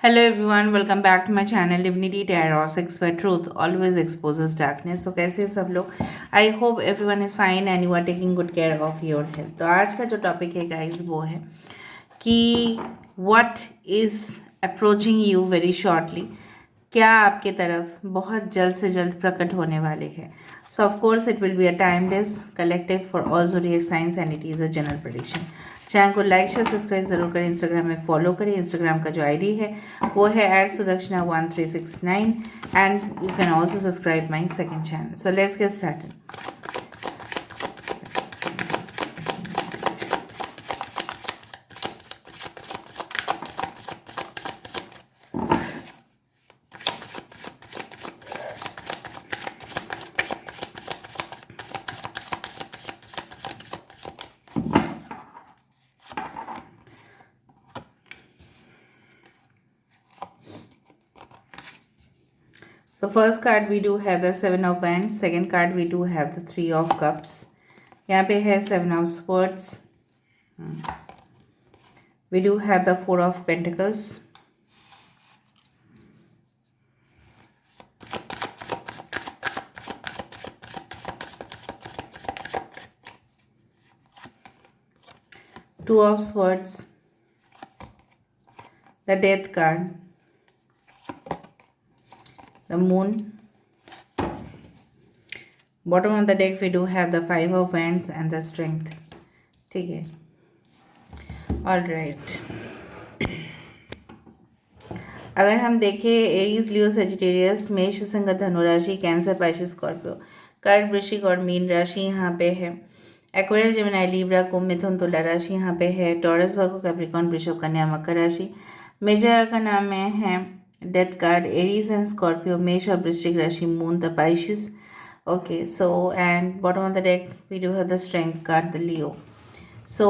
Hello everyone, welcome back to my channel Divinity Tarot 6 where truth always exposes darkness। तो कैसे हैं सब लोग? I hope everyone is fine and you are taking good care of your health. तो आज का जो topic है गाइस वो है कि what is approaching you very shortly, क्या आपके तरफ बहुत जल्द से जल्द प्रकट होने वाले हैं। सो of course it will be a timeless collective for all zodiac science and it is a general prediction. Channel को लाइक शेयर सब्सक्राइब जरूर करें, इंस्टाग्राम में फॉलो करें। इंस्टाग्राम का जो आईडी है वो है @sudakshana1369 and you can also subscribe my second channel. So let's get started. So first card we do have the 7 of Wands, second card we do have the 3 of Cups, यहाँ पे है 7 of Swords, we do have the 4 of Pentacles, Two of Swords, the Death card, the Moon. Bottom of the deck we do have the 5 of Wands and the Strength। ठीक है, all right. अगर हम देखें Aries, लियो, Sagittarius, मेष, सिंह, धनु राशि, cancer, Pisces, Scorpio, कर्क, वृश्चिक और मीन राशि यहाँ पे है। एक्वेरियस, जेमिनी, लिब्रा, कुंभ, मिथुन, तुला राशि यहाँ पे है। टॉरस, वर्गो, कैप्रिकॉर्न, वृषभ, कन्या, मकर राशि। मेजर का नाम में है death card, Aries and Scorpio, मेष और वृश्चिक राशि, moon, the Pisces. Okay, so and bottom of the deck we do have the strength card, the Leo. So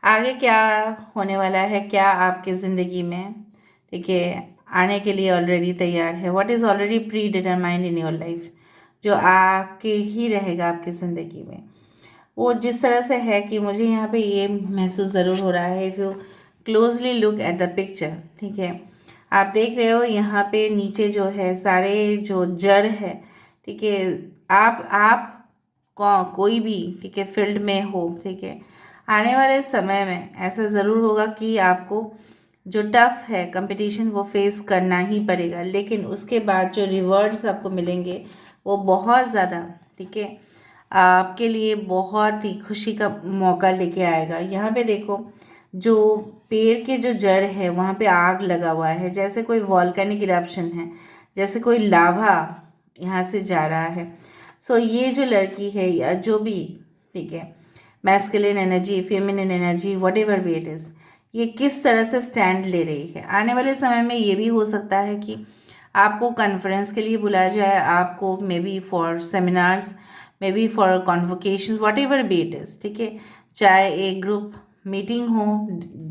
आगे क्या होने वाला है, क्या आपकी ज़िंदगी में, ठीक है, आने के लिए ऑलरेडी तैयार है। What is already pre determined in your life, जो आके ही रहेगा आपकी ज़िंदगी में, वो जिस तरह से है कि मुझे यहाँ पे ये महसूस ज़रूर हो रहा है। If you closely look at the picture, ठीक है, आप देख रहे हो यहाँ पे नीचे जो है सारे जो जड़ है, ठीक है, आप कोई भी, ठीक है, फील्ड में हो, ठीक है, आने वाले समय में ऐसा ज़रूर होगा कि आपको जो टफ है कंपटीशन वो फेस करना ही पड़ेगा, लेकिन उसके बाद जो रिवॉर्ड्स आपको मिलेंगे वो बहुत ज़्यादा, ठीक है, आपके लिए बहुत ही खुशी का मौका लेके आएगा। यहाँ पे देखो, जो पेड़ के जो जड़ है वहाँ पे आग लगा हुआ है, जैसे कोई वॉल्केनिक इरप्शन है, जैसे कोई लावा यहाँ से जा रहा है। सो ये जो लड़की है या जो भी, ठीक है, masculine energy, feminine energy, what ever be it is, ये किस तरह से स्टैंड ले रही है। आने वाले समय में ये भी हो सकता है कि आपको कॉन्फ्रेंस के लिए बुलाया जाए, आपको may be for seminars, may be for convocation, what ever be it is, ठीक है, चाहे एक ग्रुप मीटिंग हो,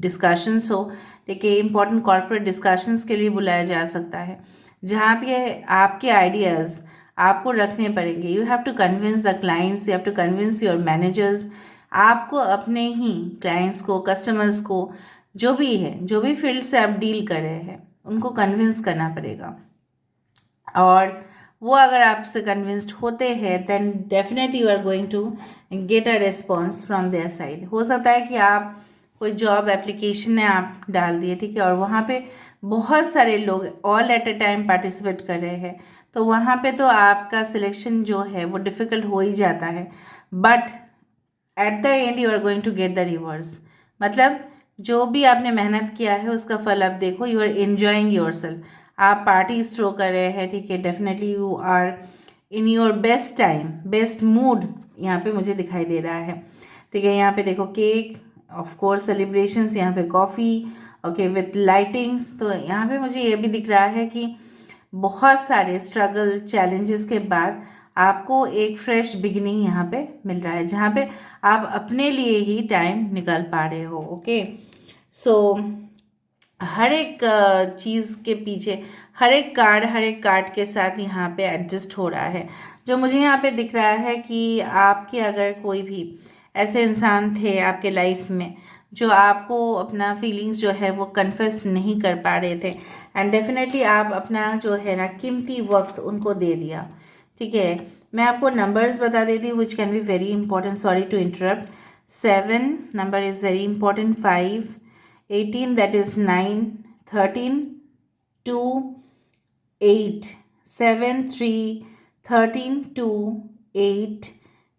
डिस्कशंस हो, ठीक है, इंपॉर्टेंट कॉर्पोरेट डिस्कशंस के लिए बुलाया जा सकता है, जहाँ पे आपके आइडियाज़ आपको रखने पड़ेंगे। You have to convince the clients, you have to convince your managers. आपको अपने ही क्लाइंट्स को, कस्टमर्स को, जो भी है, जो भी फील्ड से आप डील कर रहे हैं, उनको कन्विंस करना पड़ेगा। और वो अगर आपसे कन्विंस्ड होते हैं then definitely you are going to get a response from their side. हो सकता है कि आप कोई जॉब एप्लीकेशन में आप डाल दिए, ठीक है, और वहाँ पे बहुत सारे लोग all at a time participate कर रहे हैं, तो वहाँ पे तो आपका सिलेक्शन जो है वो डिफ़िकल्ट हो ही जाता है, but at the end you are going to get the rewards. मतलब जो भी आपने मेहनत किया है उसका फल आप देखो, you are enjoying yourself, आप पार्टी थ्रो कर रहे हैं, ठीक है, definitely you are in your best time, best mood यहाँ पे मुझे दिखाई दे रहा है, ठीक है। यहाँ पे देखो केक, ऑफ कोर्स सेलिब्रेशंस, यहाँ पे कॉफ़ी, ओके, विथ लाइटिंग्स। तो यहाँ पे मुझे ये भी दिख रहा है कि बहुत सारे स्ट्रगल, चैलेंजेस के बाद आपको एक फ्रेश बिगिनिंग यहाँ पे मिल रहा है, जहाँ पे आप अपने लिए ही टाइम निकाल पा रहे हो। ओके, सो हर एक चीज़ के पीछे हर एक कार्ड के साथ यहाँ पे एडजस्ट हो रहा है। जो मुझे यहाँ पे दिख रहा है कि आपके अगर कोई भी ऐसे इंसान थे आपके लाइफ में जो आपको अपना फीलिंग्स जो है वो कन्फेस नहीं कर पा रहे थे, एंड डेफिनेटली आप अपना जो है ना कीमती वक्त उनको दे दिया। ठीक है, मैं आपको नंबर्स बता देती हूँ which can be very important, sorry to interrupt. 7 number is very important, 5, 18 that is 9, 13, 2, 8, 7, 3, 13, 2, 8,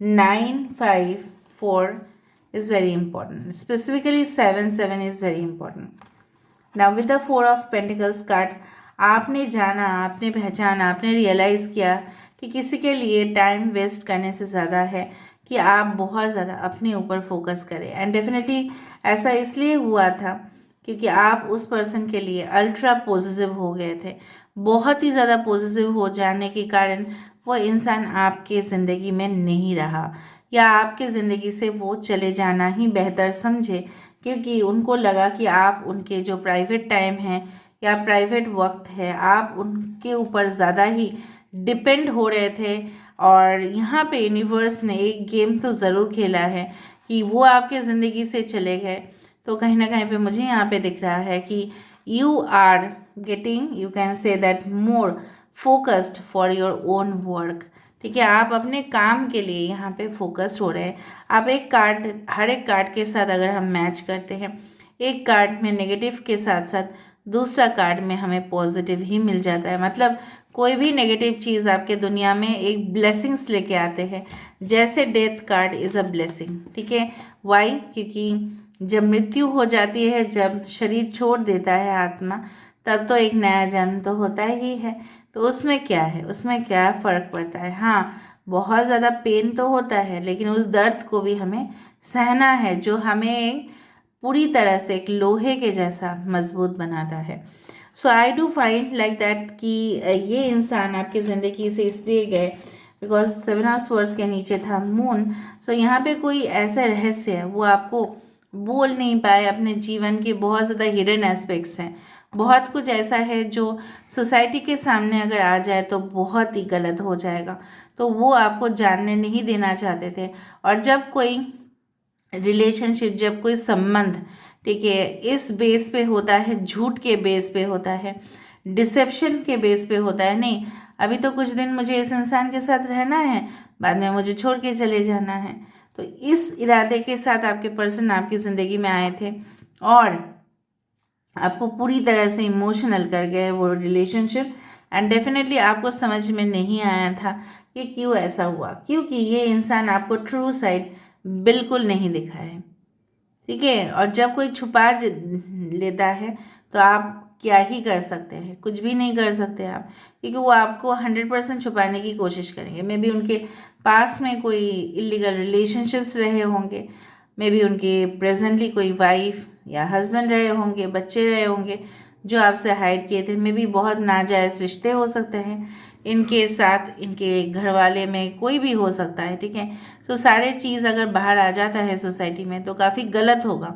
9, 5, 4 is very important. Specifically 7, 7 is very important. Now with the 4 of Pentacles card, आपने जाना, आपने पहचाना, आपने रियलाइज़ किया कि किसी के लिए टाइम वेस्ट करने से ज़्यादा है कि आप बहुत ज़्यादा अपने ऊपर फोकस करें। एंड डेफिनेटली ऐसा इसलिए हुआ था क्योंकि आप उस पर्सन के लिए अल्ट्रा पॉजिटिव हो गए थे। बहुत ही ज़्यादा पॉजिटिव हो जाने के कारण वो इंसान आपके ज़िंदगी में नहीं रहा, या आपके ज़िंदगी से वो चले जाना ही बेहतर समझे, क्योंकि उनको लगा कि आप उनके जो प्राइवेट टाइम है या प्राइवेट वक्त है, आप उनके ऊपर ज़्यादा ही डिपेंड हो रहे थे। और यहाँ पे यूनिवर्स ने एक गेम तो ज़रूर खेला है कि वो आपके ज़िंदगी से चले गए। तो कहीं ना कहीं पे मुझे यहाँ पे दिख रहा है कि you are getting, you can say that, more focused for your own work. ठीक है, आप अपने काम के लिए यहाँ पे फोकस्ड हो रहे हैं। आप एक कार्ड, हर एक कार्ड के साथ अगर हम मैच करते हैं, एक कार्ड में नेगेटिव के साथ साथ दूसरा कार्ड में हमें पॉजिटिव ही मिल जाता है। मतलब कोई भी नेगेटिव चीज़ आपके दुनिया में एक ब्लेसिंग्स लेके आते हैं, जैसे death card is a blessing. ठीक है, वाई? क्योंकि जब मृत्यु हो जाती है, जब शरीर छोड़ देता है आत्मा, तब तो एक नया जन्म तो होता ही है। तो उसमें क्या है, उसमें क्या फ़र्क पड़ता है? हाँ, बहुत ज़्यादा पेन तो होता है, लेकिन उस दर्द को भी हमें सहना है, जो हमें पूरी तरह से एक लोहे के जैसा मजबूत बनाता है। So I do find like that कि ये इंसान आपकी ज़िंदगी से इसलिए गए बिकॉज 7 ऑफ स्वॉर्ड्स के नीचे था मून। सो यहाँ पे कोई ऐसा रहस्य है वो आपको बोल नहीं पाए, अपने जीवन के बहुत ज़्यादा हिडन एस्पेक्ट्स हैं, बहुत कुछ ऐसा है जो सोसाइटी के सामने अगर आ जाए तो बहुत ही गलत हो जाएगा, तो वो आपको जानने नहीं देना चाहते थे। और जब कोई रिलेशनशिप, जब कोई संबंध, ठीक है, इस बेस पे होता है, झूठ के बेस पे होता है, डिसेप्शन के बेस पे होता है, नहीं अभी तो कुछ दिन मुझे इस इंसान के साथ रहना है, बाद में मुझे छोड़ के चले जाना है, तो इस इरादे के साथ आपके पर्सन आपकी ज़िंदगी में आए थे और आपको पूरी तरह से इमोशनल कर गए वो रिलेशनशिप। एंड डेफिनेटली आपको समझ में नहीं आया था कि क्यों ऐसा हुआ, क्योंकि ये इंसान आपको ट्रू साइड बिल्कुल नहीं दिखा है। ठीक है, और जब कोई छुपा लेता है तो आप क्या ही कर सकते हैं? कुछ भी नहीं कर सकते आप, क्योंकि वो आपको 100% छुपाने की कोशिश करेंगे। मे बी उनके पास में कोई इलीगल रिलेशनशिप्स रहे होंगे, मे बी उनके प्रेजेंटली कोई वाइफ या हस्बैंड रहे होंगे, बच्चे रहे होंगे जो आपसे हाइड किए थे, मे बी बहुत नाजायज़ रिश्ते हो सकते हैं इनके साथ, इनके घर वाले में कोई भी हो सकता है। ठीक है, तो सारे चीज़ अगर बाहर आ जाता है सोसाइटी में तो काफ़ी गलत होगा।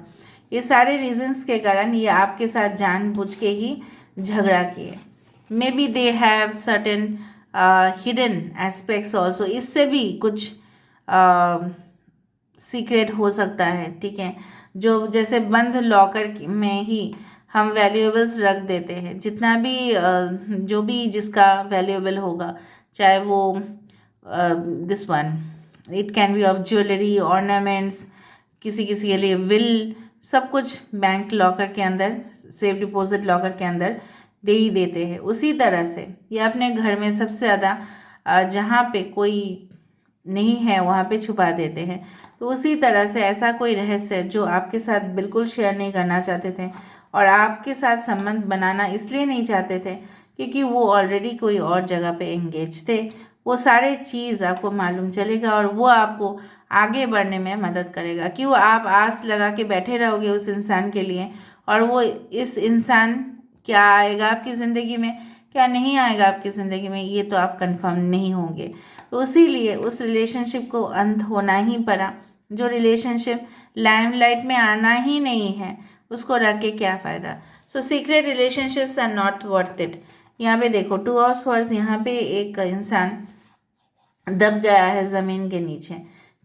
ये सारे रीजंस के कारण ये आपके साथ जानबूझ के ही झगड़ा किए। May be they have certain hidden aspects also, इससे भी कुछ सीक्रेट हो सकता है। ठीक है, जो जैसे बंद लॉकर में ही हम वैल्यूएबल्स रख देते हैं, जितना भी जो भी जिसका वैल्यूएबल होगा, चाहे वो this one, it can be of jewellery, ornaments, किसी किसी के लिए विल, सब कुछ बैंक लॉकर के अंदर, सेफ डिपॉजिट लॉकर के अंदर दे ही देते हैं। उसी तरह से ये अपने घर में सबसे ज़्यादा जहाँ पे कोई नहीं है वहाँ पे छुपा देते हैं। तो उसी तरह से ऐसा कोई रहस्य जो आपके साथ बिल्कुल शेयर नहीं करना चाहते थे और आपके साथ संबंध बनाना इसलिए नहीं चाहते थे क्योंकि वो ऑलरेडी कोई और जगह पे एंगेज थे, वो सारे चीज़ आपको मालूम चलेगा और वो आपको आगे बढ़ने में मदद करेगा। क्यों आप आस लगा के बैठे रहोगे उस इंसान के लिए, और वो इस इंसान क्या आएगा आपकी ज़िंदगी में, क्या नहीं आएगा आपकी ज़िंदगी में, ये तो आप कंफर्म नहीं होंगे। तो इसीलिए उस रिलेशनशिप को अंत होना ही पड़ा। जो रिलेशनशिप लाइमलाइट में आना ही नहीं है उसको रख के क्या फ़ायदा। So secret relationships are not worth it. यहाँ पे देखो 2 ऑफ स्वॉर्ड्स, यहाँ पे एक इंसान दब गया है ज़मीन के नीचे।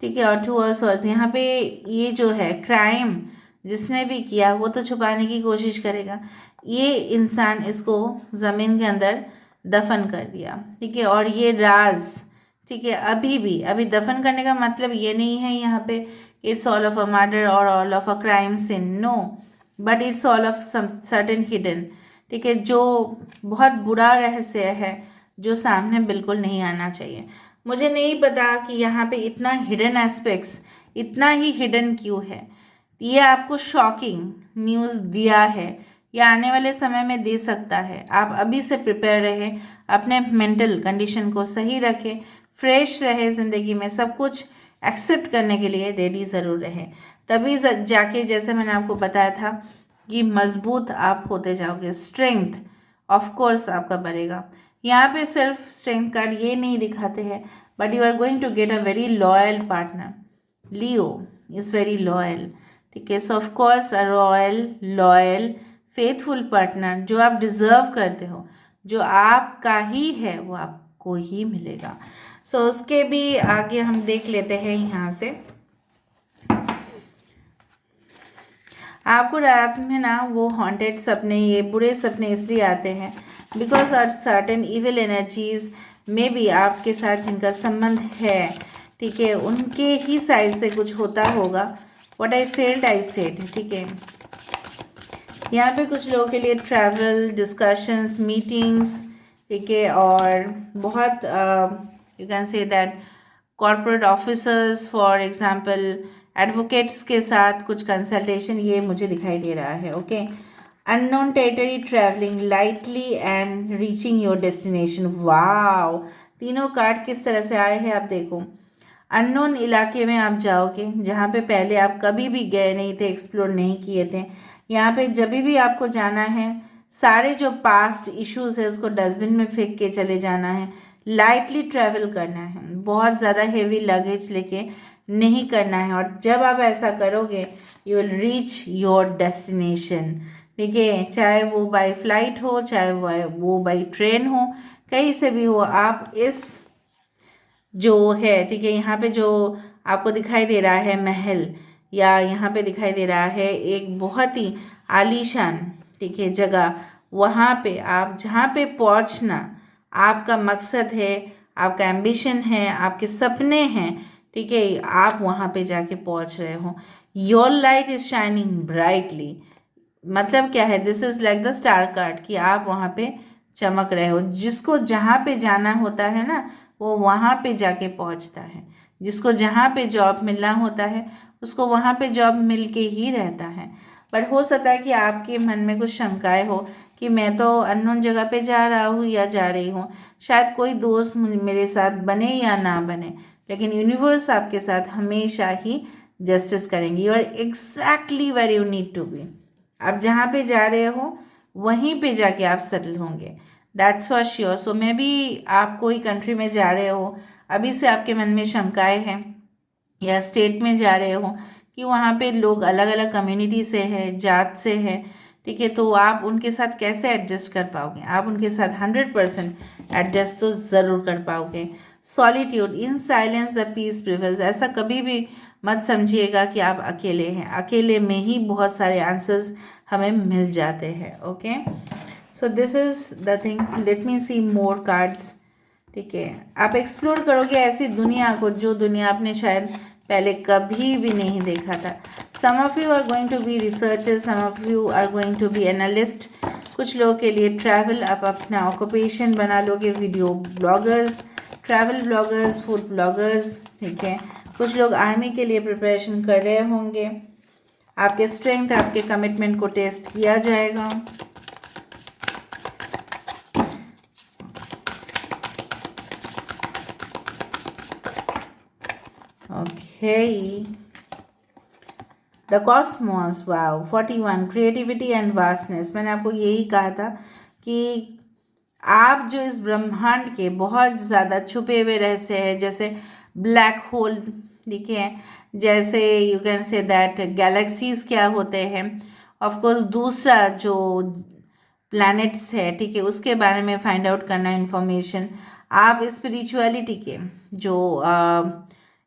ठीक है, और 2 ऑफ स्वॉर्ड्स यहाँ पे ये जो है क्राइम जिसने भी किया वो तो छुपाने की कोशिश करेगा। ये इंसान इसको ज़मीन के अंदर दफन कर दिया, ठीक है। और ये राज, ठीक है, अभी दफन करने का मतलब ये नहीं है यहाँ पे it's all of a murder और all of a crime scene, no, but it's all of some certain hidden, ठीक है, जो बहुत बुरा रहस्य है जो सामने बिल्कुल नहीं आना चाहिए। मुझे नहीं पता कि यहाँ पे इतना हिडन एस्पेक्ट्स, इतना ही हिडन क्यों है। ये आपको शॉकिंग न्यूज़ दिया है, ये आने वाले समय में दे सकता है। आप अभी से प्रिपेयर रहें, अपने मेंटल कंडीशन को सही रखें, फ्रेश रहे, ज़िंदगी में सब कुछ एक्सेप्ट करने के लिए रेडी ज़रूर रहें। तभी जाके, जैसे मैंने आपको बताया था, कि मजबूत आप होते जाओगे, स्ट्रेंथ ऑफ कोर्स आपका बढ़ेगा। यहाँ पे सिर्फ स्ट्रेंथ कार्ड ये नहीं दिखाते हैं, but you are going to get a very loyal partner. Leo is very loyal, ठीक है। So of course a royal, loyal, faithful partner जो आप डिज़र्व करते हो, जो आपका ही है, वो आपको ही मिलेगा। सो उसके भी आगे हम देख लेते हैं यहाँ से। आपको रात में ना वो हॉन्टेड सपने, ये बुरे सपने इसलिए आते हैं because are certain evil energies में भी आपके साथ जिनका संबंध है, ठीक है, उनके ही साइड से कुछ होता होगा। What I felt I said, ठीक है। यहाँ पे कुछ लोगों के लिए ट्रैवल, डिस्कशंस, मीटिंग्स, ठीक है, और बहुत you can say that corporate officers for example, advocates के साथ कुछ कंसल्टेशन, ये मुझे दिखाई दे रहा है। Okay, unknown territory travelling lightly and reaching your destination. Wow, तीनों कार्ड किस तरह से आए हैं आप देखो। अननोन इलाके में आप जाओगे जहाँ पे पहले आप कभी भी गए नहीं थे, एक्सप्लोर नहीं किए थे। यहाँ पे जब भी आपको जाना है, सारे जो पास्ट इश्यूज है उसको डस्टबिन में फेंक के चले जाना है। लाइटली ट्रैवल करना है, बहुत ज़्यादा हेवी लगेज लेके नहीं करना है। और जब आप ऐसा करोगे you will reach your destination, ठीक है। चाहे वो बाय फ्लाइट हो, चाहे वो बाय ट्रेन हो, कहीं से भी हो, आप इस जो है, ठीक है, यहाँ पे जो आपको दिखाई दे रहा है महल, या यहाँ पे दिखाई दे रहा है एक बहुत ही आलीशान, ठीक है, जगह, वहाँ पे आप जहाँ पे पहुँचना आपका मकसद है, आपका एम्बिशन है, आपके सपने हैं, ठीक है, आप वहाँ पे जाके पहुँच रहे हो। Your light is shining brightly, मतलब क्या है, this is like the star card, कि आप वहाँ पे चमक रहे हो। जिसको जहाँ पे जाना होता है ना, वो वहाँ पे जाके पहुँचता है। जिसको जहाँ पे जॉब मिलना होता है उसको वहाँ पे जॉब मिल के ही रहता है। पर हो सकता है कि आपके मन में कुछ शंकाएं हो कि मैं तो अननोन जगह पे जा रहा हूँ या जा रही हूँ, शायद कोई दोस्त मेरे साथ बने या ना बने, लेकिन यूनिवर्स आपके साथ हमेशा ही जस्टिस करेंगी। You are exactly where you need to be. आप जहाँ पे जा रहे हो वहीं पे जाके आप सेटल होंगे, that's for sure. So may be आप कोई कंट्री में जा रहे हो, अभी से आपके मन में शंकाएं हैं, या स्टेट में जा रहे हो कि वहाँ पे लोग अलग अलग कम्युनिटी से हैं, जात से हैं, ठीक है, तो आप उनके साथ कैसे एडजस्ट कर पाओगे? आप उनके साथ 100% एडजस्ट तो ज़रूर कर पाओगे। Solitude, in silence the peace prevails. ऐसा कभी भी मत समझिएगा कि आप अकेले हैं, अकेले में ही बहुत सारे आंसर्स हमें मिल जाते हैं। Okay, so this is the thing, let me see more cards, ठीक है। आप एक्सप्लोर करोगे ऐसी दुनिया को जो दुनिया आपने शायद पहले कभी भी नहीं देखा था। Some of you are going to be researchers, some of you are going to be analyst. कुछ लोगों के लिए ट्रैवल आप अपना ऑक्यूपेशन बना लोगे, video bloggers, travel bloggers, food bloggers, ठीक है। कुछ लोग आर्मी के लिए प्रिपरेशन कर रहे होंगे। आपके स्ट्रेंथ, आपके कमिटमेंट को टेस्ट किया जाएगा। Okay, the Cosmos, wow, 41, creativity and vastness. मैंने आपको यही कहा था कि आप जो इस ब्रह्मांड के बहुत ज़्यादा छुपे हुए रहस्य हैं, जैसे ब्लैक होल, ठीक है, जैसे you can say that galaxies क्या होते हैं, ऑफ कोर्स दूसरा जो प्लैनेट्स है, ठीक है, उसके बारे में फाइंड आउट करना इन्फॉर्मेशन। आप स्पिरिचुअलिटी के जो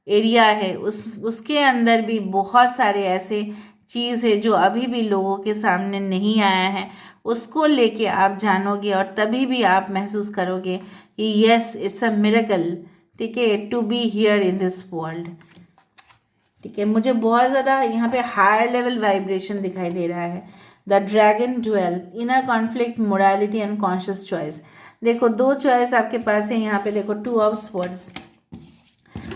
एरिया है उसके अंदर भी बहुत सारे ऐसे चीज़ है जो अभी भी लोगों के सामने नहीं आया है, उसको लेके आप जानोगे और तभी भी आप महसूस करोगे कि यस इट्स अ मिरेकल, ठीक है, to be here in this world. ठीक है, मुझे बहुत ज़्यादा यहाँ पे हायर लेवल वाइब्रेशन दिखाई दे रहा है। The dragon dwell inner conflict morality and conscious choice. देखो दो चॉइस आपके पास है यहाँ पे, देखो 2 ऑफ स्वॉर्ड्स।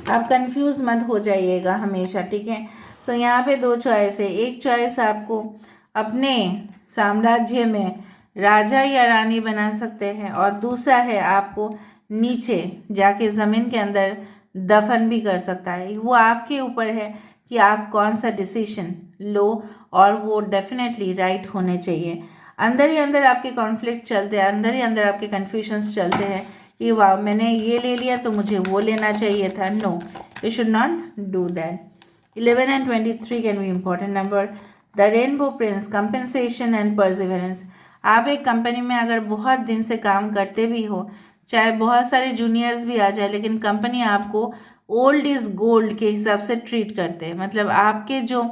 आप कंफ्यूज मत हो जाइएगा हमेशा, ठीक है। सो यहाँ पे 2 चॉइस है। एक चॉइस आपको अपने साम्राज्य में राजा या रानी बना सकते हैं, और दूसरा है आपको नीचे जाके ज़मीन के अंदर दफन भी कर सकता है। वो आपके ऊपर है कि आप कौन सा डिसीजन लो, और वो डेफिनेटली राइट होने चाहिए। अंदर ही अंदर आपके कॉन्फ्लिक्ट चलते हैं, अंदर ही अंदर आपके कन्फ्यूजन्स चलते हैं कि वाह मैंने ये ले लिया तो मुझे वो लेना चाहिए था। No, you should not do that. 11 and 23 can be important number. The rainbow prince, compensation and perseverance. आप एक कंपनी में अगर बहुत दिन से काम करते भी हो, चाहे बहुत सारे जूनियर्स भी आ जाए, लेकिन कंपनी आपको ओल्ड इज़ गोल्ड के हिसाब से ट्रीट करते हैं। मतलब आपके जो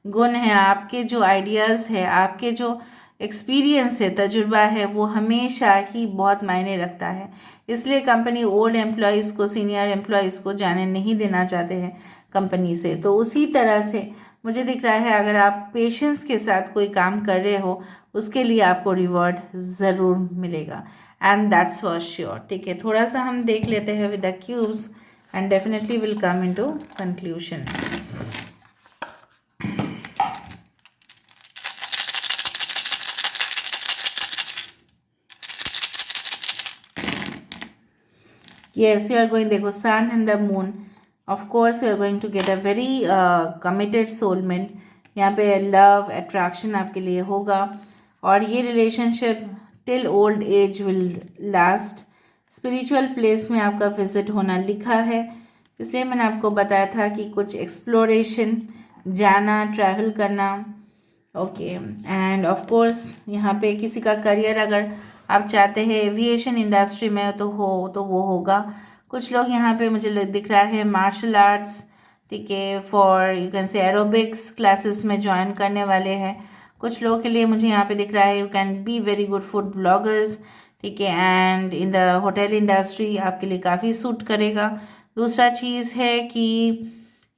गुण हैं, आपके जो आइडियाज़ है, आपके जो एक्सपीरियंस है, तजुर्बा है, वो हमेशा ही बहुत मायने रखता है। इसलिए कंपनी ओल्ड एम्प्लॉयज़ को, सीनियर एम्प्लॉयज़ को जाने नहीं देना चाहते हैं कंपनी से। तो उसी तरह से मुझे दिख रहा है अगर आप पेशेंस के साथ कोई काम कर रहे हो, उसके लिए आपको रिवॉर्ड ज़रूर मिलेगा, एंड दैट्स फॉर श्योर। ठीक है, थोड़ा सा हम देख लेते हैं with the cubes and definitely will come into conclusion. Yes, you are going, देखो sun and the moon. Of course, you are going to get a very committed soulmate. यहाँ पे love, attraction आपके लिए होगा, और ये relationship till old age will last. Spiritual place में आपका visit होना लिखा है, इसलिए मैंने आपको बताया था कि कुछ exploration, जाना, travel करना। ओके, एंड ऑफ कोर्स यहाँ पे किसी का करियर अगर आप चाहते हैं एविएशन इंडस्ट्री में तो वो होगा। कुछ लोग यहाँ पे मुझे दिख रहा है मार्शल आर्ट्स, ठीक है, फॉर यू कैन से एरोबिक्स क्लासेस में ज्वाइन करने वाले हैं। कुछ लोगों के लिए मुझे यहाँ पे दिख रहा है you can be very good food bloggers, ठीक है, and in the hotel industry आपके लिए काफ़ी सूट करेगा। दूसरा चीज़ है कि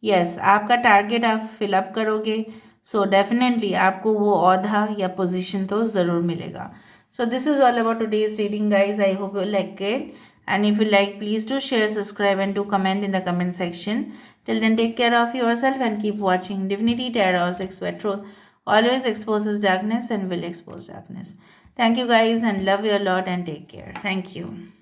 यस आपका टारगेट आप फिलअप करोगे, सो डेफिनेटली आपको वो औहदा या पोजीशन तो ज़रूर मिलेगा। सो this is all about today's reading guys. I hope you like it, and if you like please do share, subscribe and do comment in the comment section. Till then, take care of yourself and keep watching Divinity Tarot 6 where truth always exposes darkness and will expose darkness. Thank you guys and love you a lot and take care. Thank you.